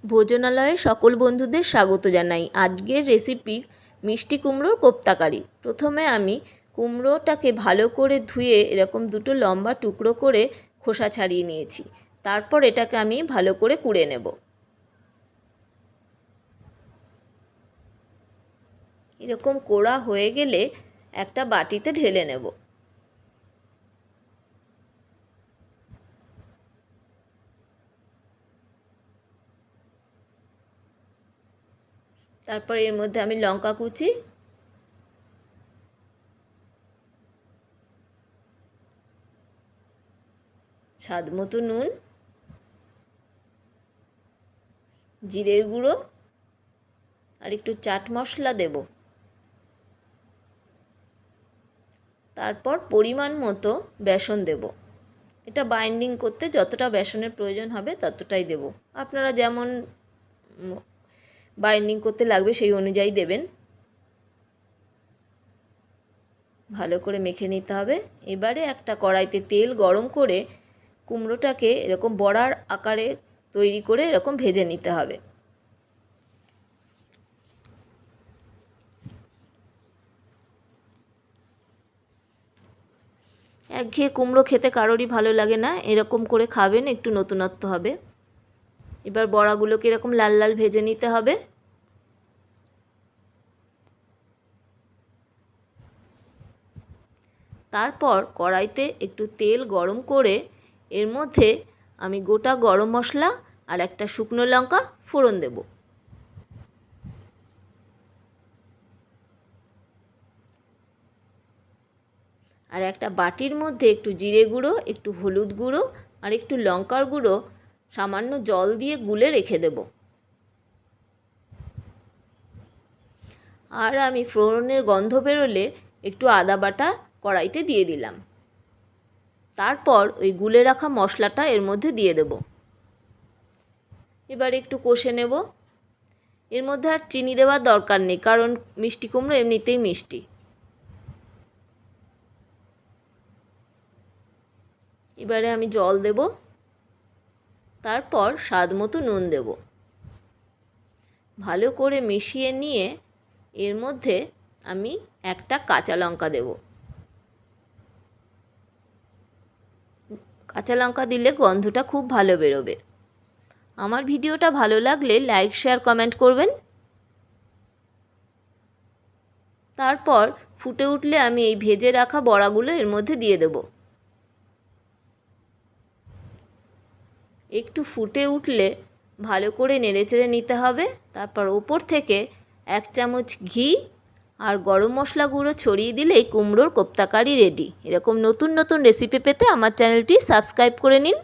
ভোজনালয়ে সকল বন্ধুদের স্বাগত জানাই। আজকের রেসিপি মিষ্টি কুমড়োর কোপ্তাকারি। প্রথমে আমি কুমড়োটাকে ভালো করে ধুয়ে এরকম দুটো লম্বা টুকরো করে খোসা ছাড়িয়ে নিয়েছি। তারপর এটাকে আমি ভালো করে কুড়ে নেব। এরকম কোড়া হয়ে গেলে একটা বাটিতে ঢেলে নেব। তারপর এর মধ্যে আমি লঙ্কা কুচি, স্বাদ মতো নুন, জিরের গুঁড়ো আর একটু চাট মশলা দেব। তারপর পরিমাণ মতো বেসন দেব। এটা বাইন্ডিং করতে যতটা বেসনের প্রয়োজন হবে ততটাই দেব। আপনারা যেমন বাইন্ডিং করতে লাগবে সেই অনুযায়ী দেবেন। ভালো করে মেখে নিতে হবে। এবারে একটা কড়াইতে তেল গরম করে কুমড়োটাকে এরকম বড়ার আকারে তৈরি করে এরকম ভেজে নিতে হবে। একঘেয়ে কুমড়ো খেতে কারোরই ভালো লাগে না, এরকম করে খাবেন, একটু নতুনত্ব হবে। এবার বড়াগুলোকে এরকম লাল লাল ভেজে নিতে হবে। তারপর কড়াইতে একটু তেল গরম করে এর মধ্যে আমি গোটা গরম মশলা আর একটা শুকনো লঙ্কা ফোড়ন দেব। আর একটা বাটির মধ্যে একটু জিরে গুঁড়ো, একটু হলুদ গুঁড়ো আর একটু লঙ্কার গুঁড়ো সামান্য জল দিয়ে গুলে রেখে দেব। আর আমি ফোড়নের গন্ধ বেরোলে একটু আদা বাটা কড়াইতে দিয়ে দিলাম। তারপর ওই গুলে রাখা মশলাটা এর মধ্যে দিয়ে দেব। এবার একটু কষে নেব। এর মধ্যে আর চিনি দেওয়ার দরকার নেই, কারণ মিষ্টি কুমড়ো এমনিতেই মিষ্টি। এবারে আমি জল দেব। তারপর স্বাদ মতো নুন দেব। ভালো করে মিশিয়ে নিয়ে এর মধ্যে আমি একটা কাঁচা লঙ্কা দেব। কাঁচা লঙ্কা দিলে গন্ধটা খুব ভালো বেরোবে। আমার ভিডিওটা ভালো লাগলে লাইক, শেয়ার, কমেন্ট করবেন। তারপর ফুটে উঠলে আমি এই ভেজে রাখা বড়াগুলো এর মধ্যে দিয়ে দেব। একটু ফুটে উঠলে ভালো করে নেড়েচেড়ে নিতে হবে। তারপর ওপর থেকে 1 চামচ ঘি আর গরম মশলা গুঁড়ো ছড়িয়ে দিলেই কুমড়োর কোপ্তাকারি রেডি। এরকম নতুন নতুন রেসিপি পেতে আমার চ্যানেলটি সাবস্ক্রাইব করে নিন।